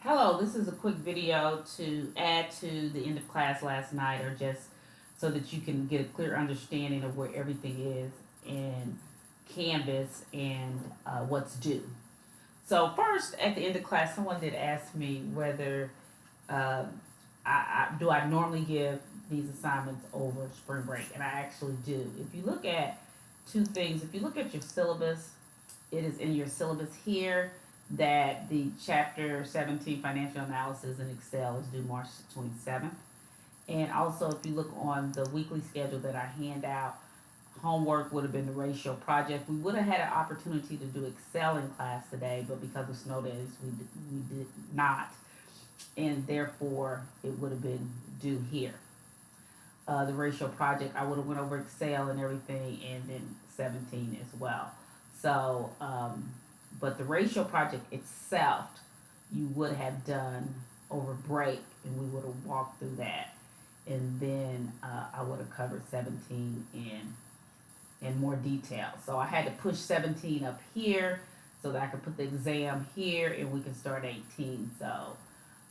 Hello, this is a quick video to add to the end of class last night, or just so that you can get a clear understanding of where everything is in Canvas and what's due. So first, at the end of class, someone did ask me whether um, I normally give these assignments over spring break, and I actually do. If you look at two things, if you look at your syllabus, it is in your syllabus here that the chapter 17 financial analysis in Excel is due March 27th. And also, if you look on the weekly schedule that I hand out, homework would have been the ratio project. We would have had an opportunity to do Excel in class today, but because of snow days, we did not. And therefore, it would have been due here. The ratio project, I would have went over Excel and everything, and then 17 as well. So, but the ratio project itself, you would have done over break, and we would have walked through that, and then I would have covered 17 in more detail. So I had to push 17 up here so that I could put the exam here, and we can start 18. So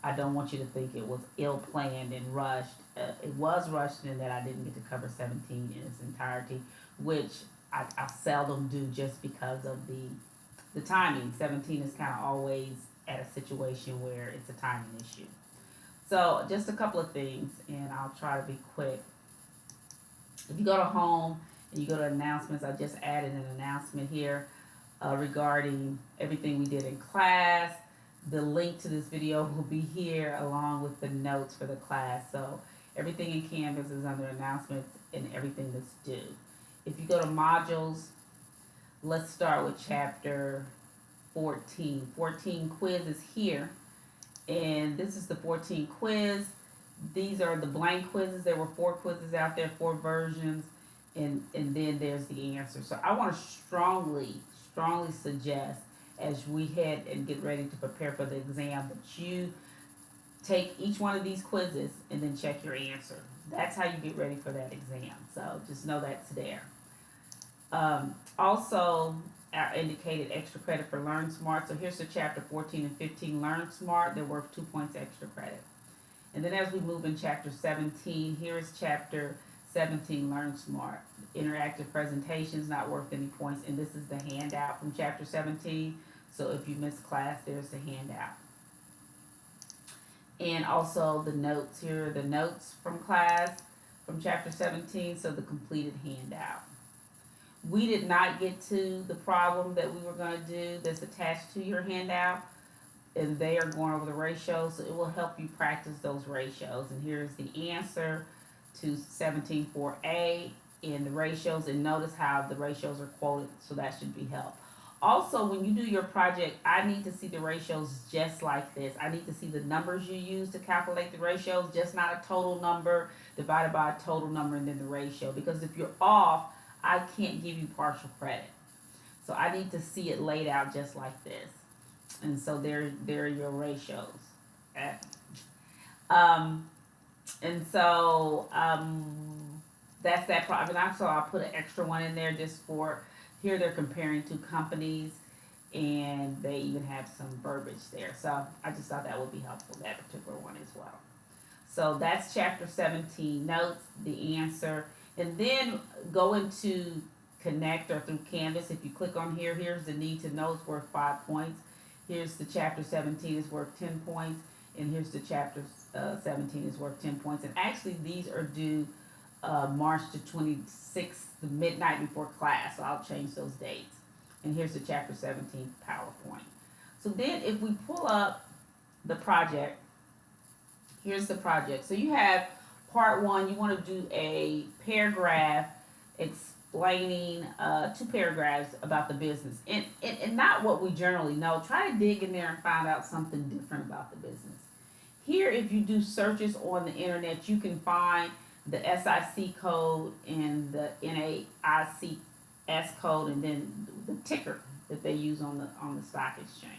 I don't want you to think it was ill planned and rushed. It was rushed in that I didn't get to cover 17 in its entirety, which I seldom do just because of the timing. 17 is kind of always at a situation where it's a timing issue. So just a couple of things, and I'll try to be quick. If you go to home and you go to announcements, I just added an announcement here regarding everything we did in class. The link to this video will be here along with the notes for the class. So everything in Canvas is under announcements and everything that's due. If you go to modules, let's start with chapter 14. 14 quiz is here. And this is the 14 quiz. These are the blank quizzes. There were 4 quizzes out there, 4 versions, and then there's the answer. So I want to strongly suggest, as we head and get ready to prepare for the exam, that you take each one of these quizzes and then check your answer. That's how you get ready for that exam. So just know that's there. Also, I indicated extra credit for Learn Smart. So here's the chapter 14 and 15 Learn Smart. They're worth 2 points extra credit. And then as we move in chapter 17, here is chapter 17 Learn Smart. Interactive presentations, not worth any points. And this is the handout from chapter 17. So if you missed class, there's the handout. And also the notes here, the notes from class from chapter 17. So the completed handout. We did not get to the problem that we were going to do that's attached to your handout, and they are going over the ratios, so it will help you practice those ratios. And here's the answer to 17.4a in the ratios, and notice how the ratios are quoted, so that should be helpful. Also, when you do your project, I need to see the ratios just like this. I need to see the numbers you use to calculate the ratios, just not a total number divided by a total number and then the ratio, because if you're off, I can't give you partial credit. So I need to see it laid out just like this. And so there are your ratios. Okay. And so that's that problem. And also I'll put an extra one in there just for, here they're comparing 2 companies, and they even have some verbiage there. So I just thought that would be helpful, that particular one as well. So that's chapter 17, notes, the answer. And then go into Connect or through Canvas. If you click on here, here's the need to know, it's worth 5 points. Here's the chapter 17 is worth 10 points. And here's the chapter 17 is worth 10 points. And actually these are due March the 26th, the midnight before class. So I'll change those dates. And here's the chapter 17 PowerPoint. So then if we pull up the project, here's the project. So you have part 1, you want to do a paragraph explaining 2 paragraphs about the business. And not what we generally know. Try to dig in there and find out something different about the business. Here, if you do searches on the internet, you can find the SIC code and the NAICS code, and then the ticker that they use on the stock exchange.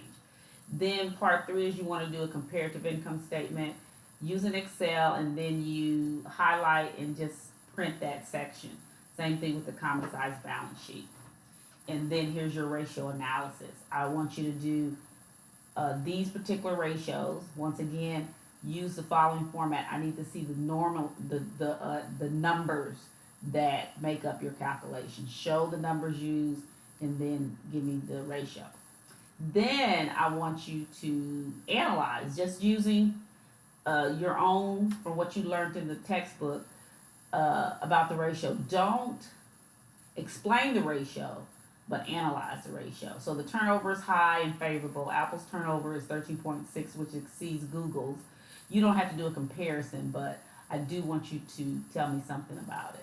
Then part 3 is you want to do a comparative income statement using Excel, and then you highlight and just print that section. Same thing with the common size balance sheet. And then here's your ratio analysis. I want you to do these particular ratios. Once again, use the following format. I need to see the numbers that make up your calculation. Show the numbers used, and then give me the ratio. Then I want you to analyze, just using your own, from what you learned in the textbook, about the ratio. Don't explain the ratio, but analyze the ratio. So the turnover is high and favorable. Apple's turnover is 13.6, which exceeds Google's. You don't have to do a comparison, but I do want you to tell me something about it.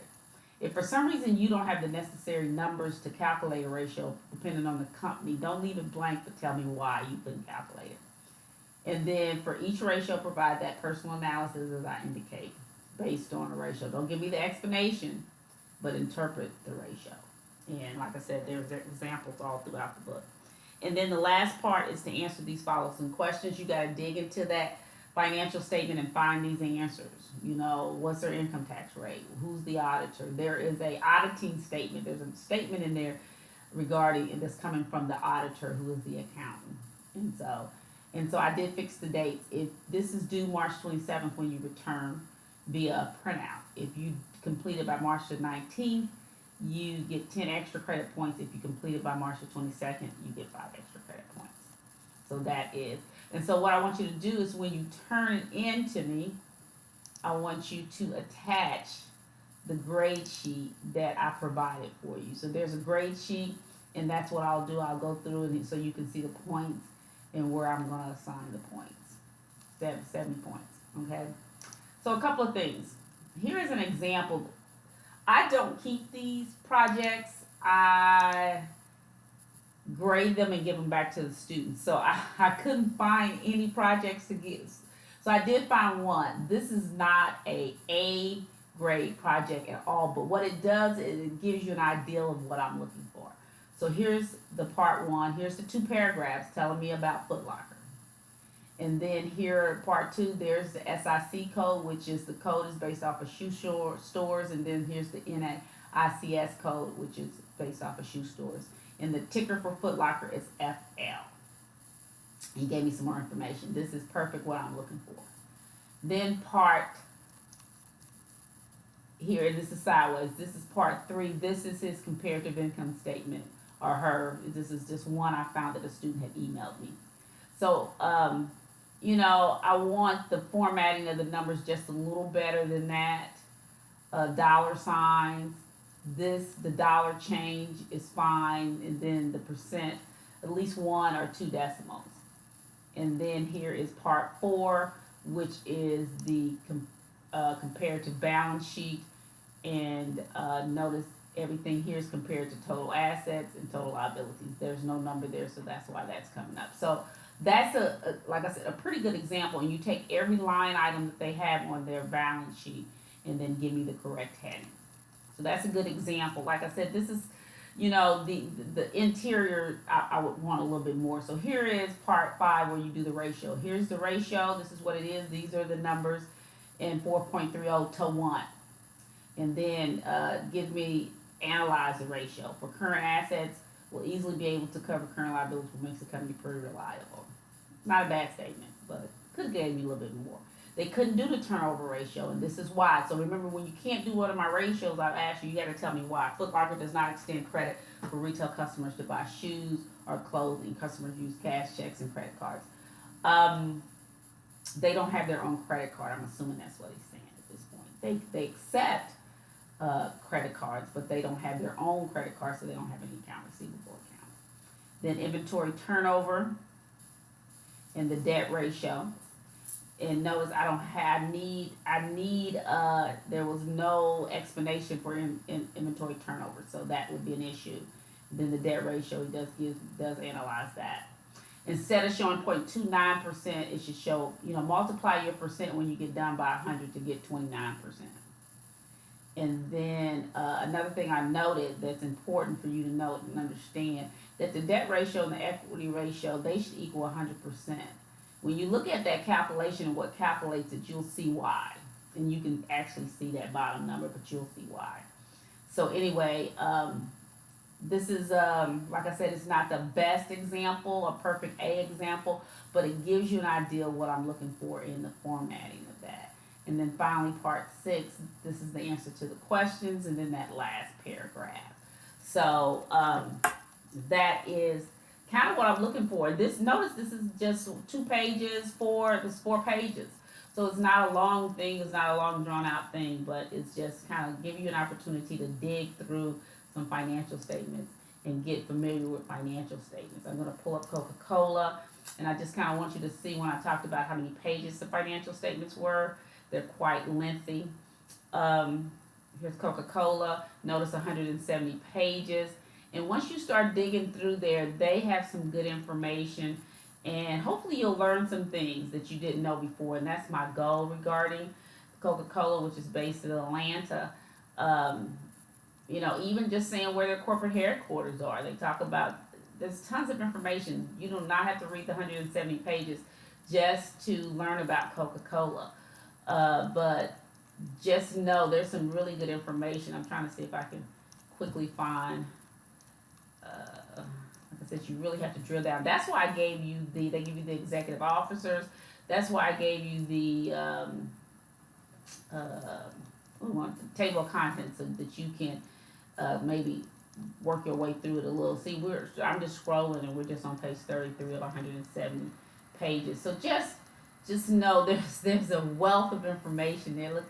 If for some reason you don't have the necessary numbers to calculate a ratio, depending on the company, don't leave it blank, but tell me why you couldn't calculate it. And then for each ratio, provide that personal analysis as I indicate, based on the ratio. Don't give me the explanation, but interpret the ratio. And like I said, there's examples all throughout the book. And then the last part is to answer these following questions. You got to dig into that financial statement and find these answers. You know, what's their income tax rate? Who's the auditor? There is a auditing statement. There's a statement in there regarding, and that's coming from the auditor, who is the accountant. And so I did fix the dates. If this is due March 27th when you return via printout. If you complete it by March the 19th, you get 10 extra credit points. If you complete it by March the 22nd, you get 5 extra credit points. So that is. And so what I want you to do is when you turn it in to me, I want you to attach the grade sheet that I provided for you. So there's a grade sheet, and that's what I'll do. I'll go through it so you can see the points and where I'm going to assign the points. 70 points, okay? So a couple of things. Here is an example. I don't keep these projects. I grade them and give them back to the students. So I couldn't find any projects to give. So I did find one. This is not A grade project at all, but what it does is it gives you an idea of what I'm looking for. So here's the part one. Here's the 2 paragraphs telling me about Foot Locker. And then here, part 2, there's the SIC code, which is the code is based off of shoe stores. And then here's the NAICS code, which is based off of shoe stores. And the ticker for Foot Locker is FL. He gave me some more information. This is perfect what I'm looking for. Then part here, this is sideways. This is part 3. This is his comparative income statement, or her. This is just one I found that a student had emailed me. So, you know, I want the formatting of the numbers just a little better than that. Dollar signs. The dollar change is fine. And then the percent, at least 1 or 2 decimals. And then here is part 4, which is the comparative balance sheet. And notice everything here is compared to total assets and total liabilities. There's no number there, so that's why that's coming up. So that's like I said, a pretty good example. And you take every line item that they have on their balance sheet and then give me the correct heading. So that's a good example. Like I said, this is, you know, the interior, I would want a little bit more. So here is part 5 where you do the ratio. Here's the ratio. This is what it is. These are the numbers in 4.30 to 1. And then give me, analyze the ratio. For current assets, will easily be able to cover current liabilities, which makes the company pretty reliable. Not a bad statement, but could have gave me a little bit more. They couldn't do the turnover ratio, and this is why. So remember, when you can't do one of my ratios, I've asked you, you got to tell me why. Foot Locker does not extend credit for retail customers to buy shoes or clothing. Customers use cash, checks, and credit cards. They don't have their own credit card. I'm assuming that's what he's saying at this point. They accept credit cards, but they don't have their own credit cards, so they don't have any account receivable account. Then inventory turnover and the debt ratio. And notice I don't have there was no explanation for inventory turnover, so that would be an issue. Then the debt ratio, he does analyze that. Instead of showing 0.29%, it should show, multiply your percent when you get done by 100 to get 29%. And then another thing I noted that's important for you to know and understand, that the debt ratio and the equity ratio, they should equal 100%. When you look at that calculation and what calculates it, you'll see why. And you can actually see that bottom number, but you'll see why. So anyway, This is, like I said, it's not the best example, a perfect A example, but it gives you an idea of what I'm looking for in the formatting of that. And then finally, part 6, this is the answer to the questions, and then that last paragraph. So that is kind of what I'm looking for. Notice this is just 2 pages, this 4 pages. So it's not a long thing, it's not a long drawn out thing, but it's just kind of give you an opportunity to dig through some financial statements and get familiar with financial statements. I'm going to pull up Coca-Cola, and I just kind of want you to see when I talked about how many pages the financial statements were. They're quite lengthy. Here's Coca-Cola. Notice 170 pages. And once you start digging through there, they have some good information, and hopefully you'll learn some things that you didn't know before. And that's my goal regarding Coca-Cola, which is based in Atlanta. Even just saying where their corporate headquarters are. They talk about, there's tons of information. You do not have to read the 170 pages just to learn about Coca-Cola. But just know there's some really good information. I'm trying to see if I can quickly find, like I said, you really have to drill down. That's why I gave you they give you the executive officers. That's why I gave you the table of contents so that you can maybe work your way through it a little. See, I'm just scrolling and we're just on page 33 of 170 pages. So just know there's a wealth of information there.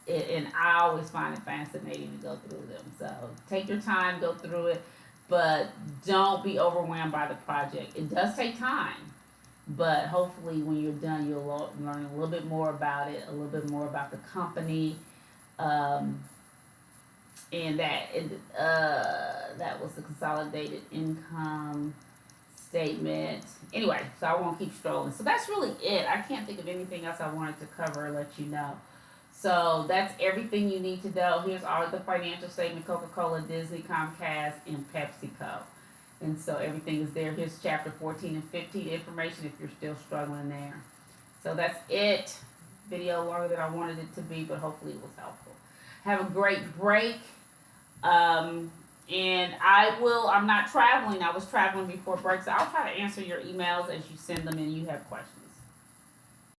And I always find it fascinating to go through them. So take your time, go through it, but don't be overwhelmed by the project. It does take time, but hopefully when you're done, you'll learn a little bit more about it, a little bit more about the company. And that was the consolidated income statement. Anyway, so I won't keep strolling. So that's really it. I can't think of anything else I wanted to cover or let you know. So that's everything you need to know. Here's all of the financial statement: Coca-Cola, Disney, Comcast, and PepsiCo. And so everything is there. Here's chapter 14 and 15 information if you're still struggling there. So that's it. Video longer than I wanted it to be, but hopefully it was helpful. Have a great break. And I'm not traveling. I was traveling before break, so I'll try to answer your emails as you send them and you have questions.